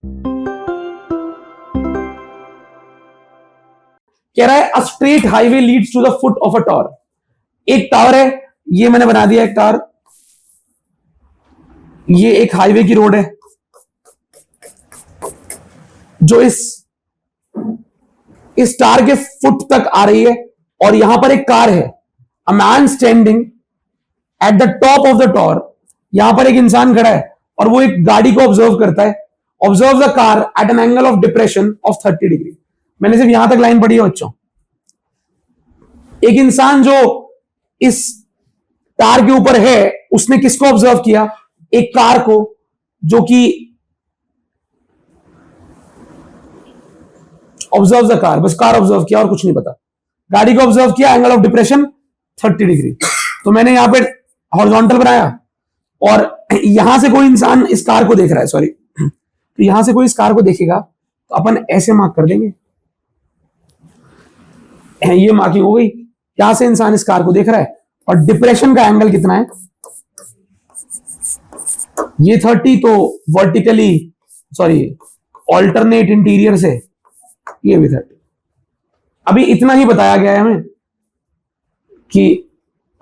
कह रहा है a straight highway leads to the foot of a tower. एक टावर है, ये मैंने बना दिया एक टावर, ये एक हाईवे की रोड है जो इस टावर के फुट तक आ रही है, और यहां पर एक कार है। अ man standing at the top of the tower, यहां पर एक इंसान खड़ा है और वो एक गाड़ी को ऑब्जर्व करता है। Observe the car at an angle of depression of 30 degree. मैंने सिर्फ यहां तक लाइन पढ़ी है बच्चों। एक इंसान जो इस टावर के ऊपर है, उसने किसको ऑब्जर्व किया? एक कार को, जो कि observe the car, bus car observe किया और कुछ नहीं पता। गाड़ी को ऑब्जर्व किया, एंगल ऑफ डिप्रेशन 30 डिग्री। तो मैंने यहां पे हॉरिजॉन्टल बनाया, और यहां से कोई इंसान इस कार को देख रहा है, सॉरी, तो यहां से कोई इस कार को देखेगा तो अपन ऐसे मार्क कर देंगे। ये मार्किंग हो गई। यहां से इंसान इस कार को देख रहा है, और डिप्रेशन का एंगल कितना है? ये 30, तो वर्टिकली, सॉरी, ऑल्टरनेट इंटीरियर से ये भी 30। अभी इतना ही बताया गया है हमें कि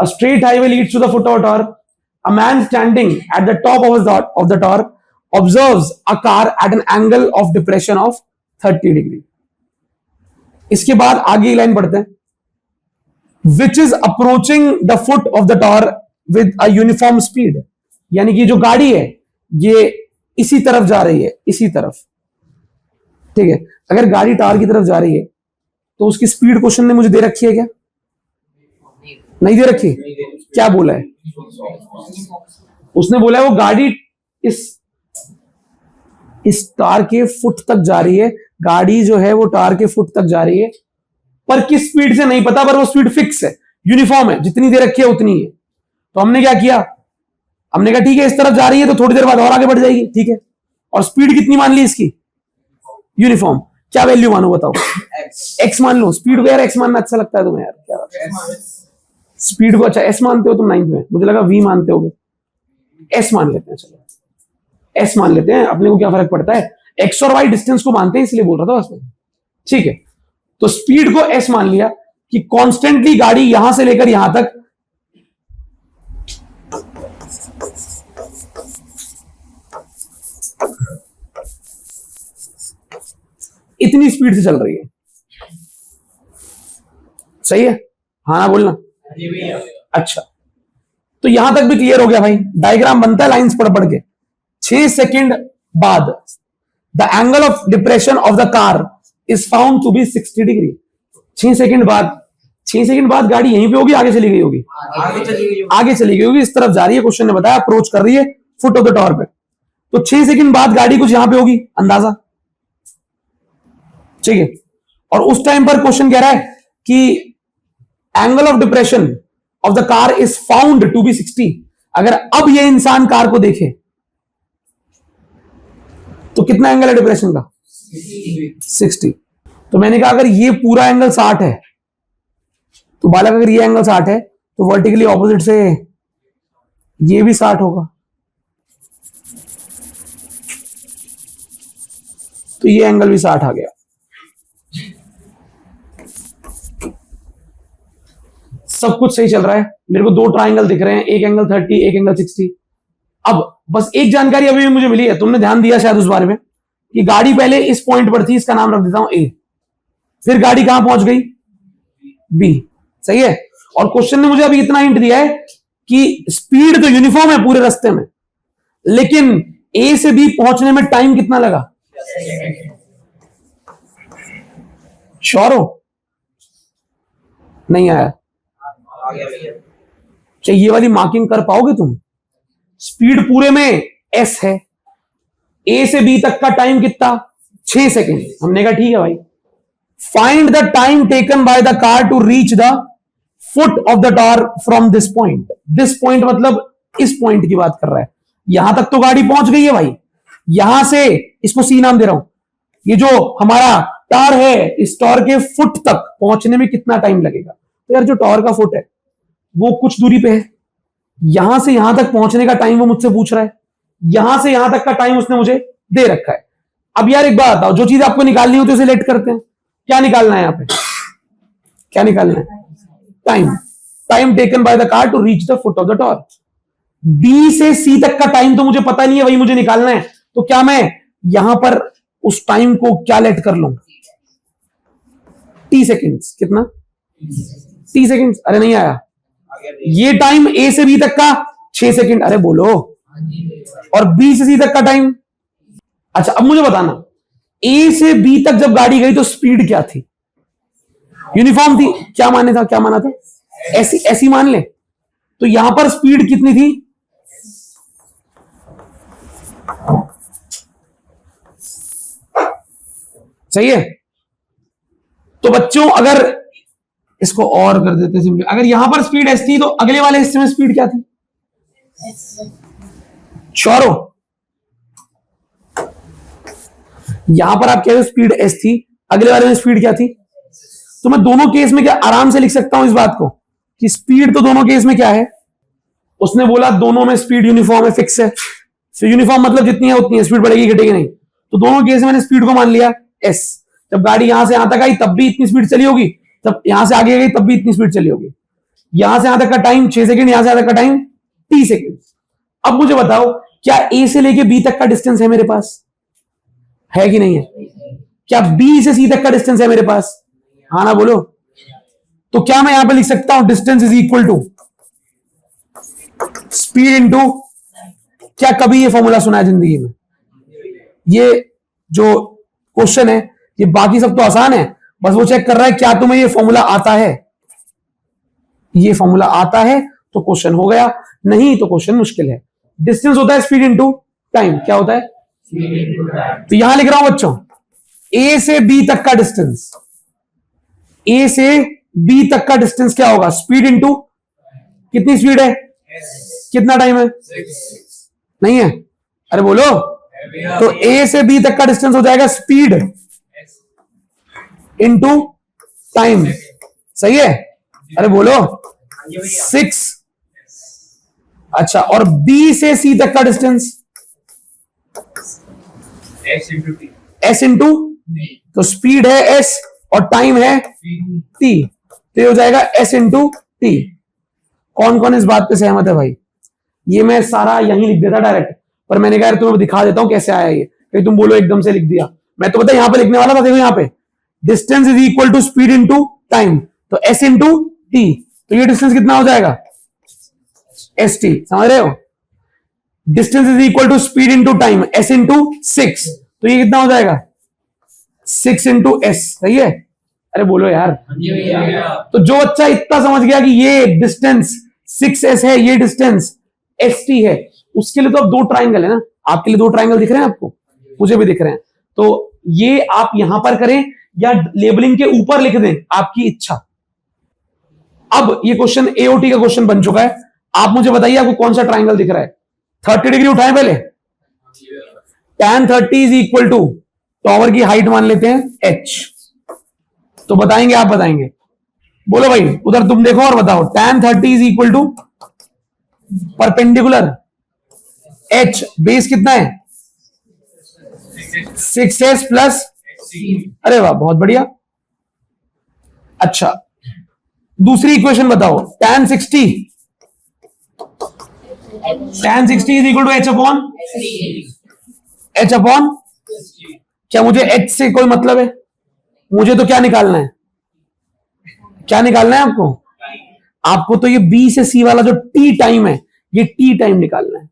a straight highway leads to the foot of tower. A man standing at the top of the tower observes a car at an angle of depression of 30 degree. इसके बाद आगे लाइन पढ़ते हैं। Which is approaching the foot of the tower with a uniform speed. यानी कि जो गाड़ी है ये इसी तरफ जा रही है, इसी तरफ, ठीक है। अगर गाड़ी टावर की तरफ जा रही है तो उसकी स्पीड क्वेश्चन ने मुझे दे रखी है क्या? नहीं दे रखी। क्या बोला है उसने? बोला है वो गाड़ी इस टावर के फुट तक जा रही है। गाड़ी जो है वो टावर के फुट तक जा रही है, पर किस स्पीड से नहीं पता, पर वो स्पीड फिक्स है, यूनिफॉर्म है, जितनी दे रखी है उतनी है। तो हमने क्या किया? हमने कहा ठीक है, इस तरफ जा रही है तो थोड़ी देर बाद और आगे बढ़ जाएगी, ठीक है। और स्पीड कितनी मान ली इसकी? यूनिफॉर्म। क्या वैल्यू मानो बताओ? एक्स मान लो। स्पीड को यार एक्स मानना अच्छा लगता है तुम्हें यार? क्या स्पीड को अच्छा एस मानते हो तुम 9th में? मुझे लगा वी मानते होगे। एस मान लेते हैं, चलो एस मान लेते हैं, अपने को क्या फर्क पड़ता है। एक्स और वाई डिस्टेंस को मानते हैं, इसलिए बोल रहा था बस मैं, ठीक है। तो स्पीड को एस मान लिया कि कॉन्स्टेंटली गाड़ी यहां से लेकर यहां तक इतनी स्पीड से चल रही है। सही है? हाँ ना बोलना। अच्छा, तो यहां तक भी क्लियर हो गया भाई। डायग्राम बनता है लाइंस पढ़ पढ़ के। 6 सेकंड बाद the angle of depression of the car is found to be 60 degree. 6 second बाद गाड़ी यहीं पे होगी, आगे चली गई होगी? आगे चली गई होगी, इस तरफ जा रही है। क्वेश्चन ने बताया अप्रोच कर रही है फुट ऑफ द टावर पे। तो 6 सेकंड बाद गाड़ी कुछ यहां पे होगी, अंदाजा, ठीक है। और उस टाइम पर क्वेश्चन कह रहा है कि angle of depression of the car is found to be 60। अगर अब ये इंसान कार को देखे तो कितना एंगल है डिप्रेशन का? 60। तो मैंने कहा अगर ये पूरा एंगल 60 है तो बालक, अगर ये एंगल 60 है तो वर्टिकली ऑपोजिट से ये भी 60 होगा। तो ये एंगल भी 60 आ गया। सब कुछ सही चल रहा है। मेरे को 2 ट्राइंगल दिख रहे हैं, एक एंगल 30, एक एंगल 60। अब बस एक जानकारी अभी भी मुझे मिली है, तुमने ध्यान दिया शायद उस बारे में, कि गाड़ी पहले इस पॉइंट पर थी, इसका नाम रख देता हूं ए। फिर गाड़ी कहां पहुंच गई? बी। सही है। और क्वेश्चन ने मुझे अभी इतना हिंट दिया है कि स्पीड तो यूनिफॉर्म है पूरे रास्ते में, लेकिन ए से बी पहुंचने में टाइम कितना लगा? श्योर हो? नहीं आया? क्या ये वाली मार्किंग कर पाओगे तुम? स्पीड पूरे में एस है, ए से बी तक का टाइम कितना? 6 सेकेंड। हमने कहा ठीक है भाई, find the time taken by the car to reach the foot of the tower from this point. This point मतलब इस पॉइंट की बात कर रहा है। यहां तक तो गाड़ी पहुंच गई है भाई, यहां से इसको सी नाम दे रहा हूं। ये जो हमारा टावर है, इस टावर के फुट तक पहुंचने में कितना टाइम लगेगा? तो यार जो टावर का फुट है वो कुछ दूरी पे है, यहां से यहां तक पहुंचने का टाइम वो मुझसे पूछ रहा है, यहां से यहां तक का टाइम उसने मुझे दे रखा है। अब यार एक बात बताओ, जो चीज आपको निकालनी होती है उसे लेट करते हैं। क्या निकालना है यहाँ पे, क्या निकालना है? Time. Time taken by the car to reach the foot of the tower. B से सी तक का टाइम तो मुझे पता नहीं है, वही मुझे निकालना है। तो क्या मैं यहां पर उस टाइम को क्या लेट कर लूं? T seconds. कितना? T seconds. अरे नहीं आया। ये टाइम ए से बी तक का 6 सेकेंड। अरे बोलो। और बी से सी तक का टाइम। अच्छा अब मुझे बताना, ए से बी तक जब गाड़ी गई तो स्पीड क्या थी? यूनिफॉर्म थी। क्या माने था, क्या माना था? ऐसी ऐसी मान ले। तो यहां पर स्पीड कितनी थी? सही है। तो बच्चों अगर इसको और कर देते सिंपली, अगर यहां पर स्पीड एस थी तो अगले वाले हिस्से में स्पीड क्या थी? श्योर हो? यहां पर आप कह रहे हो स्पीड एस थी, अगले वाले में स्पीड क्या थी? तो मैं दोनों केस में क्या आराम से लिख सकता हूं इस बात को कि स्पीड तो दोनों केस में क्या है? उसने बोला दोनों में स्पीड यूनिफॉर्म है, फिक्स है। तो यूनिफॉर्म मतलब जितनी है उतनी है, स्पीड बढ़ेगी घटेगी नहीं। तो दोनों केस में मैंने स्पीड को मान लिया एस। जब गाड़ी यहां से यहां तक आई तब भी इतनी स्पीड चली होगी, तब यहां से आगे गई तब भी इतनी स्पीड चली होगी। यहां से यहां तक का टाइम 6 सेकंड, यहां से यहां तक का टाइम टी सेकंड। अब मुझे बताओ क्या ए से लेके बी तक का डिस्टेंस है मेरे पास? है कि नहीं है? क्या बी से सी तक का डिस्टेंस है मेरे पास? हाँ ना बोलो। तो क्या मैं यहां पे लिख सकता हूं distance is equal to speed into, क्या कभी ये फॉर्मूला सुना है जिंदगी में? ये जो क्वेश्चन है ये बाकी सब तो आसान है, बस वो चेक कर रहा है क्या तुम्हें ये फॉर्मूला आता है। ये फॉर्मूला आता है तो क्वेश्चन हो गया, नहीं तो क्वेश्चन मुश्किल है। डिस्टेंस होता है स्पीड इनटू टाइम। क्या होता है? तो यहां लिख रहा हूं बच्चों, ए से बी तक का डिस्टेंस, ए से बी तक का डिस्टेंस क्या होगा? स्पीड इनटू कितनी स्पीड है, कितना टाइम है? नहीं है? अरे बोलो। तो ए से बी तक का डिस्टेंस हो जाएगा स्पीड इनटू टाइम। सही है? अरे बोलो 6। अच्छा और बी से सी तक का डिस्टेंस एस इंटू, तो स्पीड है एस और टाइम है टी, तो ये हो जाएगा एस इंटू टी। कौन कौन इस बात पे सहमत है भाई? ये मैं सारा यहीं लिख देता डायरेक्ट, पर मैंने कहा तुम्हें दिखा देता हूं कैसे आया ये, कहीं तुम बोलो एकदम से लिख दिया। मैं तो पता यहां पे लिखने वाला था, देखो यहां पे distance is equal to speed into time, तो एस इंटू टी। तो ये डिस्टेंस कितना हो जाएगा? S T. समझ रहे हो? Distance is equal to speed into time S into 6, तो ये कितना हो जाएगा? 6 इंटू एस। सही है? अरे बोलो यार। तो जो बच्चा इतना समझ गया कि ये डिस्टेंस 6s है, ये डिस्टेंस st है, उसके लिए तो अब 2 ट्राइंगल है ना। आपके लिए 2 ट्राइंगल दिख रहे हैं आपको, मुझे भी दिख रहे हैं। तो ये आप यहां पर करें या लेबलिंग के ऊपर लिख दें, आपकी इच्छा। अब ये क्वेश्चन एओटी का क्वेश्चन बन चुका है। आप मुझे बताइए आपको कौन सा ट्राइंगल दिख रहा है? 30 डिग्री उठाएं पहले। tan 30 is equal to tower की हाइट मान लेते हैं h। तो बताएंगे, आप बताएंगे। बोलो भाई, उधर तुम देखो और बताओ। tan 30 is equal to perpendicular h, base कितना है? 6s प्लस, अरे वाह बहुत बढ़िया। अच्छा दूसरी इक्वेशन बताओ। tan 60 is equal to h upon, क्या मुझे h से कोई मतलब है? मुझे तो क्या निकालना है? क्या निकालना है आपको? आपको तो ये B से C वाला जो T टाइम है, ये T टाइम निकालना है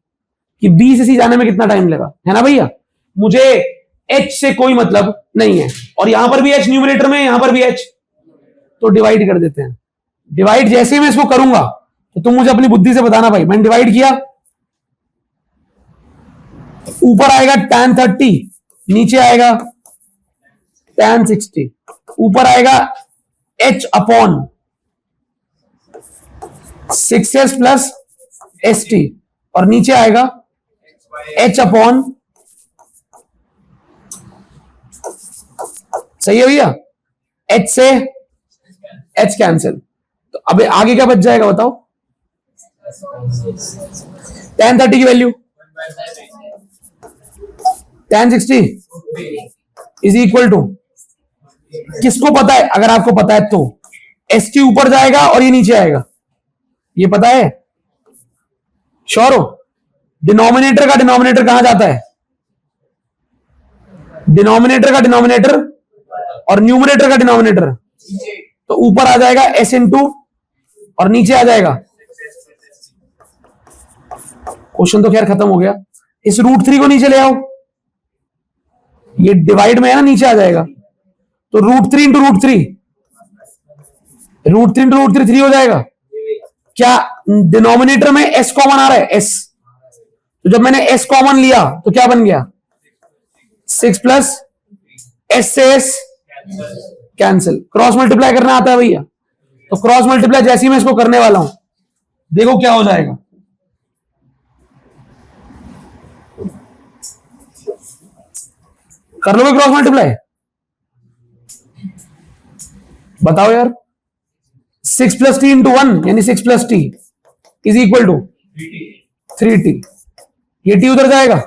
कि B से C जाने में कितना टाइम लगा, है ना भैया? मुझे H से कोई मतलब नहीं है, और यहां पर भी H न्यूमरेटर में, यहां पर भी H, तो डिवाइड कर देते हैं। डिवाइड जैसे ही मैं इसको करूंगा तो तुम मुझे अपनी बुद्धि से बताना भाई। मैंने डिवाइड किया, ऊपर आएगा tan 30, नीचे आएगा tan 60, ऊपर आएगा h upon 6s plus st, और नीचे आएगा h अपॉन, सही है भैया? h से h कैंसिल, तो अब आगे क्या बच जाएगा बताओ? tan 30 की value tan 60 is equal to, किसको पता है? अगर आपको पता है तो एस टी ऊपर जाएगा और ये नीचे आएगा, ये पता है? श्योर हो? डिनोमिनेटर का डिनोमिनेटर कहां जाता है? डिनोमिनेटर का डिनोमिनेटर और न्यूमरेटर का डिनोमिनेटर, तो ऊपर आ जाएगा एस इंटू और नीचे आ जाएगा। क्वेश्चन तो खैर खत्म हो गया। इस √3 को नीचे ले आओ, ये डिवाइड में है ना, नीचे आ जाएगा। तो √3 इंटू √3, √3 इंटू √3 3 हो जाएगा। क्या डिनोमिनेटर में एस कॉमन आ रहा है? एस, तो जब मैंने एस कॉमन लिया तो क्या बन गया? 6 प्लस एस से एस कैंसिल। क्रॉस मल्टीप्लाई करना आता है भैया? तो क्रॉस मल्टीप्लाई जैसे ही मैं इसको करने वाला हूं, देखो क्या हो जाएगा। कर लोगे क्रॉस मल्टीप्लाई? बताओ यार। 6 प्लस टी इंटू 1 यानी 6 plus t is equal to 3t। ये टी उधर जाएगा।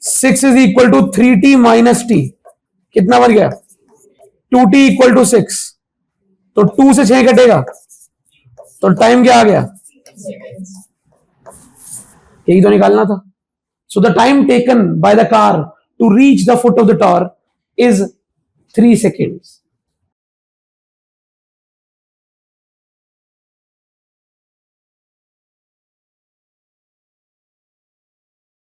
6 is equal to 3t minus t, कितना बन गया? 2t equal to 6। तो 2 से 6 कटेगा तो टाइम क्या आ गया? यही तो निकालना था। So the time taken by the car to reach the foot of the tower is 3 seconds।